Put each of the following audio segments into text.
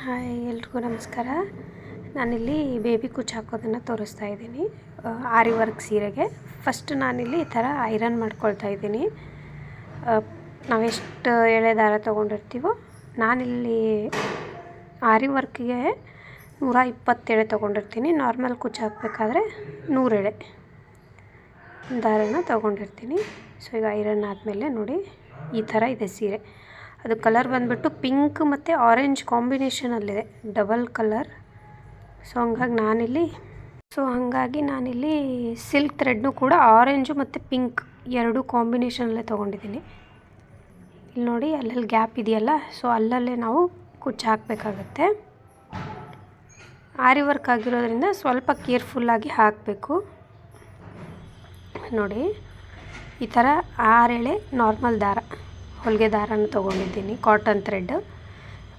Hi ಎಲ್ರಿಗೂ ನಮಸ್ಕಾರ. ನಾನಿಲ್ಲಿ ಬೇಬಿ ಕುಚ್ಚು ಹಾಕೋದನ್ನು ತೋರಿಸ್ತಾ ಇದ್ದೀನಿ. ಆರಿ ವರ್ಕ್ ಸೀರೆಗೆ ಫಸ್ಟ್ ನಾನಿಲ್ಲಿ ಈ ಥರ ಐರನ್ ಮಾಡ್ಕೊಳ್ತಾ ಇದ್ದೀನಿ. ನಾವೆಷ್ಟು ಎಳೆ ದಾರ ತೊಗೊಂಡಿರ್ತೀವೋ ನಾನಿಲ್ಲಿ ಆರಿ ವರ್ಕ್ಗೆ 120 ಎಳೆ ತೊಗೊಂಡಿರ್ತೀನಿ. ನಾರ್ಮಲ್ ಕುಚ್ಚು ಹಾಕಬೇಕಾದ್ರೆ 100 ಎಳೆ ದಾರನ ತೊಗೊಂಡಿರ್ತೀನಿ. ಸೊ ಈಗ ಐರನ್ ಆದಮೇಲೆ ನೋಡಿ ಈ ಥರ ಇದೆ ಸೀರೆ. ಅದು ಕಲರ್ ಬಂದುಬಿಟ್ಟು ಪಿಂಕ್ ಮತ್ತು ಆರೆಂಜ್ ಕಾಂಬಿನೇಷನಲ್ಲಿದೆ, ಡಬಲ್ ಕಲರ್. ಸೊ ಹಾಗಾಗಿ ನಾನಿಲ್ಲಿ ಸಿಲ್ಕ್ ಥ್ರೆಡ್ನು ಕೂಡ ಆರೆಂಜು ಮತ್ತು ಪಿಂಕ್ ಎರಡು ಕಾಂಬಿನೇಷನಲ್ಲೇ ತೊಗೊಂಡಿದ್ದೀನಿ. ಇಲ್ಲಿ ನೋಡಿ ಅಲ್ಲಲ್ಲಿ ಗ್ಯಾಪ್ ಇದೆಯಲ್ಲ, ಸೊ ಅಲ್ಲಲ್ಲೇ ನಾವು ಕುಚ್ಚು ಹಾಕಬೇಕಾಗತ್ತೆ. ಆರಿ ವರ್ಕ್ ಆಗಿರೋದ್ರಿಂದ ಸ್ವಲ್ಪ ಕೇರ್ಫುಲ್ಲಾಗಿ ಹಾಕಬೇಕು. ನೋಡಿ ಈ ಥರ 6 ಎಳೆ ನಾರ್ಮಲ್ ದಾರ, ಹೊಲಿಗೆ ದಾರನ ತೊಗೊಂಡಿದ್ದೀನಿ, ಕಾಟನ್ ಥ್ರೆಡ್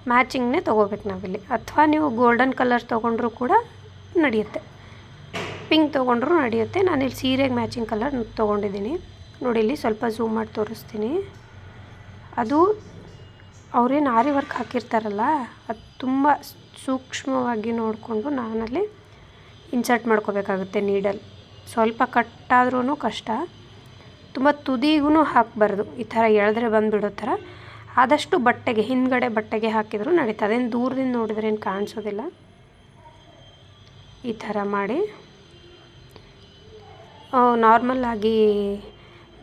ಮ್ಯಾಚಿಂಗ್ನೇ ತೊಗೋಬೇಕು ನಾವಿಲ್ಲಿ. ಅಥವಾ ನೀವು ಗೋಲ್ಡನ್ ಕಲರ್ ತೊಗೊಂಡ್ರೂ ಕೂಡ ನಡೆಯುತ್ತೆ, ಪಿಂಕ್ ತೊಗೊಂಡ್ರೂ ನಡೆಯುತ್ತೆ. ನಾನಿಲ್ಲಿ ಸೀರೆಗೆ ಮ್ಯಾಚಿಂಗ್ ಕಲರ್ ತೊಗೊಂಡಿದ್ದೀನಿ. ನೋಡಿ ಇಲ್ಲಿ ಸ್ವಲ್ಪ ಝೂಮ್ ಮಾಡಿ ತೋರಿಸ್ತೀನಿ. ಅದು ಅವ್ರೇನು ಆರಿ ವರ್ಕ್ ಹಾಕಿರ್ತಾರಲ್ಲ, ಅದು ತುಂಬ ಸೂಕ್ಷ್ಮವಾಗಿ ನೋಡಿಕೊಂಡು ನಾನಲ್ಲಿ ಇನ್ಸರ್ಟ್ ಮಾಡ್ಕೋಬೇಕಾಗುತ್ತೆ ನೀಡಲ್. ಸ್ವಲ್ಪ ಕಟ್ಟಾದ್ರೂ ಕಷ್ಟ, ತುಂಬ ತುದಿಗೂ ಹಾಕಬಾರ್ದು. ಈ ಥರ ಎಳೆದ್ರೆ ಬಂದುಬಿಡೋ ಥರ ಆದಷ್ಟು ಬಟ್ಟೆಗೆ, ಹಿಂದ್ಗಡೆ ಬಟ್ಟೆಗೆ ಹಾಕಿದರೂ ನಡೀತದೆ. ಅದೇನು ದೂರದಿಂದ ನೋಡಿದ್ರೆ ಏನು ಕಾಣಿಸೋದಿಲ್ಲ. ಈ ಥರ ಮಾಡಿ ನಾರ್ಮಲ್ಲಾಗಿ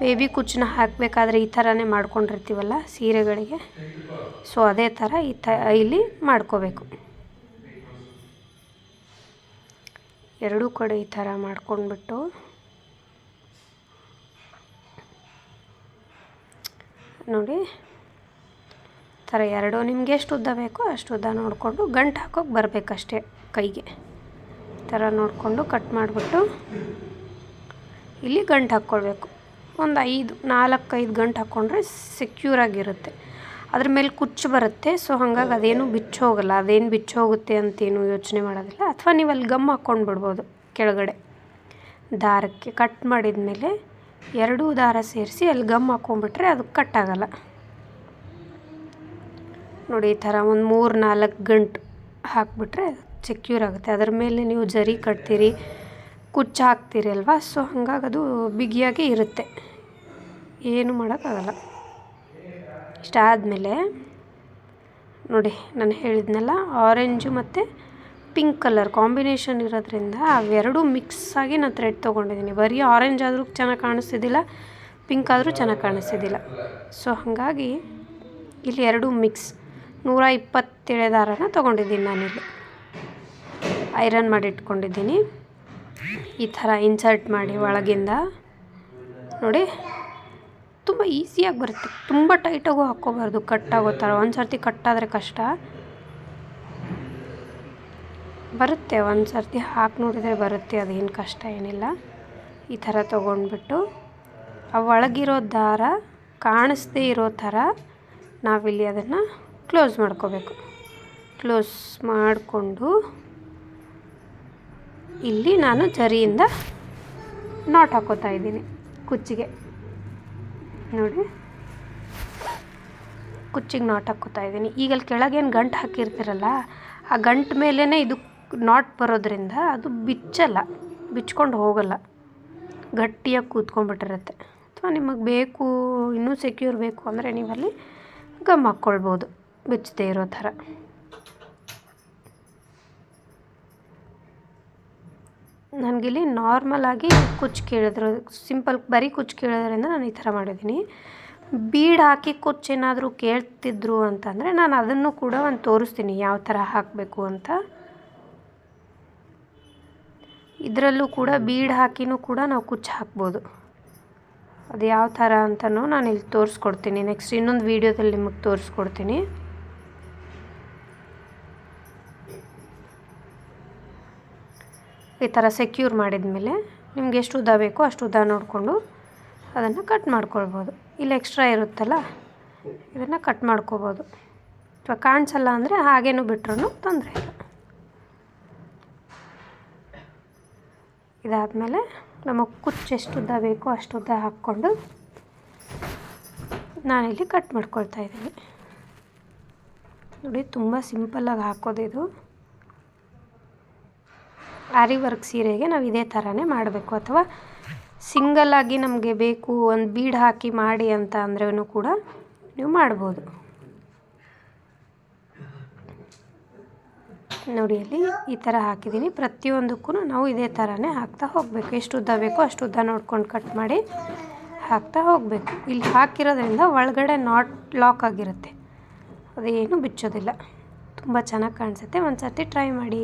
ಬೇಬಿ ಕುಚ್ಚನ್ನ ಹಾಕಬೇಕಾದ್ರೆ ಈ ಥರನೇ ಮಾಡ್ಕೊಂಡಿರ್ತೀವಲ್ಲ ಸೀರೆಗಳಿಗೆ, ಸೊ ಅದೇ ಥರ ಇಲ್ಲಿ ಮಾಡ್ಕೋಬೇಕು. ಎರಡೂ ಕಡೆ ಈ ಥರ ಮಾಡ್ಕೊಂಡ್ಬಿಟ್ಟು ನೋಡಿ ಈ ಥರ ಎರಡು ನಿಮಗೆ ಎಷ್ಟು ಉದ್ದ ಬೇಕೋ ಅಷ್ಟು ಉದ್ದ ನೋಡಿಕೊಂಡು ಗಂಟು ಹಾಕೋಕೆ ಬರಬೇಕಷ್ಟೇ ಕೈಗೆ. ಈ ಥರ ನೋಡಿಕೊಂಡು ಕಟ್ ಮಾಡಿಬಿಟ್ಟು ಇಲ್ಲಿ ಗಂಟು ಹಾಕ್ಕೊಳ್ಬೇಕು. ಒಂದು 4-5 ಗಂಟು ಹಾಕ್ಕೊಂಡ್ರೆ ಸೆಕ್ಯೂರಾಗಿರುತ್ತೆ. ಅದ್ರ ಮೇಲೆ ಕುಚ್ಚು ಬರುತ್ತೆ. ಸೊ ಹಾಗಾಗಿ ಅದೇನು ಬಿಚ್ಚೋಗಲ್ಲ. ಅದೇನು ಬಿಚ್ಚೋಗುತ್ತೆ ಅಂತೇನು ಯೋಚನೆ ಮಾಡೋದಿಲ್ಲ. ಅಥವಾ ನೀವು ಅಲ್ಲಿ ಗಮ್ ಹಾಕ್ಕೊಂಡು ಬಿಡ್ಬೋದು ಕೆಳಗಡೆ ದಾರಕ್ಕೆ. ಕಟ್ ಮಾಡಿದ ಮೇಲೆ 2 ದಾರ ಸೇರಿಸಿ ಅಲ್ಲಿ ಗಮ್ ಹಾಕ್ಕೊಂಡ್ಬಿಟ್ರೆ ಅದು ಕಟ್ಟಾಗಲ್ಲ. ನೋಡಿ ಈ ಥರ ಒಂದು 3-4 ಗಂಟು ಹಾಕಿಬಿಟ್ರೆ ಸೆಕ್ಯೂರ್ ಆಗುತ್ತೆ. ಅದರ ಮೇಲೆ ನೀವು ಜರಿ ಕಟ್ತೀರಿ, ಕುಚ್ಚು ಹಾಕ್ತೀರಿ ಅಲ್ವಾ, ಸೊ ಹಾಗಾಗಿ ಅದು ಬಿಗಿಯಾಗಿ ಇರುತ್ತೆ, ಏನು ಮಾಡೋಕ್ಕಾಗಲ್ಲ. ಇಷ್ಟಾದಮೇಲೆ ನೋಡಿ ನಾನು ಹೇಳಿದ್ನಲ್ಲ, ಆರೆಂಜು ಮತ್ತು ಪಿಂಕ್ ಕಲರ್ ಕಾಂಬಿನೇಷನ್ ಇರೋದ್ರಿಂದ ಅವೆರಡೂ ಮಿಕ್ಸಾಗಿ ನಾನು ಥ್ರೆಡ್ ತೊಗೊಂಡಿದ್ದೀನಿ. ಬರೀ ಆರೆಂಜ್ ಆದರೂ ಚೆನ್ನಾಗಿ ಕಾಣಿಸ್ತಿದ್ದಿಲ್ಲ, ಪಿಂಕ್ ಆದರೂ ಚೆನ್ನಾಗಿ ಕಾಣಿಸ್ತಿದ್ದಿಲ್ಲ. ಸೊ ಹಾಗಾಗಿ ಇಲ್ಲಿ 2 ಮಿಕ್ಸ್ 120 ಎಳೆ ದಾರನ ತೊಗೊಂಡಿದ್ದೀನಿ ನಾನಿಲ್ಲಿ. ಐರನ್ ಮಾಡಿ ಇಟ್ಕೊಂಡಿದ್ದೀನಿ. ಈ ಥರ ಇನ್ಸರ್ಟ್ ಮಾಡಿ ಒಳಗಿಂದ ನೋಡಿ ತುಂಬ ಈಸಿಯಾಗಿ ಬರುತ್ತೆ. ತುಂಬ ಟೈಟಾಗೂ ಹಾಕ್ಕೋಬಾರ್ದು, ಕಟ್ಟಾಗೋ ಥರ. ಒಂದು ಸರ್ತಿ ಕಟ್ಟಾದರೆ ಕಷ್ಟ ಬರುತ್ತೆ, ಒಂದು ಸರ್ತಿ ಹಾಕಿ ನೋಡಿದರೆ ಬರುತ್ತೆ, ಅದೇನು ಕಷ್ಟ ಏನಿಲ್ಲ. ಈ ಥರ ತೊಗೊಂಡ್ಬಿಟ್ಟು ಆ ಒಳಗಿರೋ ದಾರ ಕಾಣಿಸ್ದೇ ಇರೋ ಥರ ನಾವಿಲ್ಲಿ ಅದನ್ನು ಕ್ಲೋಸ್ ಮಾಡ್ಕೋಬೇಕು. ಕ್ಲೋಸ್ ಮಾಡಿಕೊಂಡು ಇಲ್ಲಿ ನಾನು ಜರಿಯಿಂದ ನಾಟ್ ಹಾಕೋತಾ ಇದ್ದೀನಿ ಕುಚ್ಚಿಗೆ. ನೋಡಿ ಕುಚ್ಚಿಗೆ ನಾಟ್ ಹಾಕ್ಕೋತಾ ಇದ್ದೀನಿ. ಈಗ ಅಲ್ಲಿ ಕೆಳಗೇನು ಗಂಟು ಹಾಕಿರ್ತೀರಲ್ಲ, ಆ ಗಂಟು ಮೇಲೇ ಇದು ನಾಟ್ ಬರೋದ್ರಿಂದ ಅದು ಬಿಚ್ಕೊಂಡು ಹೋಗಲ್ಲ, ಗಟ್ಟಿಯಾಗಿ ಕೂತ್ಕೊಂಡ್ಬಿಟ್ಟಿರುತ್ತೆ. ಅಥವಾ ನಿಮಗೆ ಬೇಕು, ಇನ್ನೂ ಸೆಕ್ಯೂರ್ ಬೇಕು ಅಂದರೆ ನೀವಲ್ಲಿ ಗಮ್ ಹಾಕ್ಕೊಳ್ಬೋದು ಬಿಚ್ಚದೇ ಇರೋ ಥರ. ನನಗಿಲ್ಲಿ ನಾರ್ಮಲಾಗಿ ಕುಚ್ಚು ಕೇಳಿದ್ರು, ಸಿಂಪಲ್ ಬರೀ ಕುಚ್ಚು ಕೇಳೋದ್ರಿಂದ ನಾನು ಈ ಥರ ಮಾಡಿದ್ದೀನಿ. ಬೀಡ್ ಹಾಕಿ ಕುಚ್ಚು ಏನಾದರೂ ಕೇಳ್ತಿದ್ರು ಅಂತಂದರೆ ನಾನು ಅದನ್ನು ಕೂಡ ಒಂದು ತೋರಿಸ್ತೀನಿ ಯಾವ ಥರ ಹಾಕಬೇಕು ಅಂತ. ಇದರಲ್ಲೂ ಕೂಡ ಬೀಡ್ ಹಾಕಿನೂ ಕೂಡ ನಾವು ಕುಚ್ಚು ಹಾಕ್ಬೋದು. ಅದು ಯಾವ ಥರ ಅಂತಲೂ ನಾನು ಇಲ್ಲಿ ತೋರಿಸ್ಕೊಡ್ತೀನಿ. ನೆಕ್ಸ್ಟ್ ಇನ್ನೊಂದು ವೀಡಿಯೋದಲ್ಲಿ ನಿಮಗೆ ತೋರಿಸ್ಕೊಡ್ತೀನಿ. ಈ ಥರ ಸೆಕ್ಯೂರ್ ಮಾಡಿದ ಮೇಲೆ ನಿಮ್ಗೆ ಎಷ್ಟು ಉದ್ದ ಬೇಕೋ ಅಷ್ಟು ಉದ್ದ ನೋಡಿಕೊಂಡು ಅದನ್ನು ಕಟ್ ಮಾಡ್ಕೊಳ್ಬೋದು. ಇಲ್ಲಿ ಎಕ್ಸ್ಟ್ರಾ ಇರುತ್ತಲ್ಲ, ಇದನ್ನು ಕಟ್ ಮಾಡ್ಕೋಬೋದು. ಅಥವಾ ಕಾಣಿಸಲ್ಲ ಅಂದರೆ ಹಾಗೇನೂ ಬಿಟ್ರೂ ತೊಂದರೆ ಇಲ್ಲ. ಇದಾದಮೇಲೆ ನಮಗೆ ಕುಚ್ಚು ಎಷ್ಟು ಉದ್ದ ಬೇಕೋ ಅಷ್ಟು ಉದ್ದ ಹಾಕ್ಕೊಂಡು ನಾನಿಲ್ಲಿ ಕಟ್ ಮಾಡ್ಕೊಳ್ತಾ ಇದ್ದೀನಿ. ನೋಡಿ ತುಂಬ ಸಿಂಪಲ್ಲಾಗಿ ಹಾಕೋದಿದು. ಆರಿ ವರ್ಕ್ ಸೀರೆಗೆ ನಾವು ಇದೇ ಥರನೇ ಮಾಡಬೇಕು. ಅಥವಾ ಸಿಂಗಲ್ಲಾಗಿ ನಮಗೆ ಬೇಕು ಒಂದು ಬೀಡ್ ಹಾಕಿ ಮಾಡಿ ಅಂತ ಅಂದ್ರೂ ಕೂಡ ನೀವು ಮಾಡ್ಬೋದು. ನೋಡಿ ಅಲ್ಲಿ ಈ ಥರ ಹಾಕಿದ್ದೀನಿ. ಪ್ರತಿಯೊಂದಕ್ಕೂ ನಾವು ಇದೇ ಥರನೇ ಹಾಕ್ತಾ ಹೋಗಬೇಕು. ಎಷ್ಟು ಉದ್ದ ಬೇಕೋ ಅಷ್ಟು ಉದ್ದ ನೋಡ್ಕೊಂಡು ಕಟ್ ಮಾಡಿ ಹಾಕ್ತಾ ಹೋಗಬೇಕು. ಇಲ್ಲಿ ಹಾಕಿರೋದ್ರಿಂದ ಒಳಗಡೆ ನಾಟ್ ಲಾಕ್ ಆಗಿರುತ್ತೆ, ಅದೇನು ಬಿಚ್ಚೋದಿಲ್ಲ. ತುಂಬ ಚೆನ್ನಾಗಿ ಕಾಣಿಸುತ್ತೆ. ಒಂದು ಸರ್ತಿ ಟ್ರೈ ಮಾಡಿ.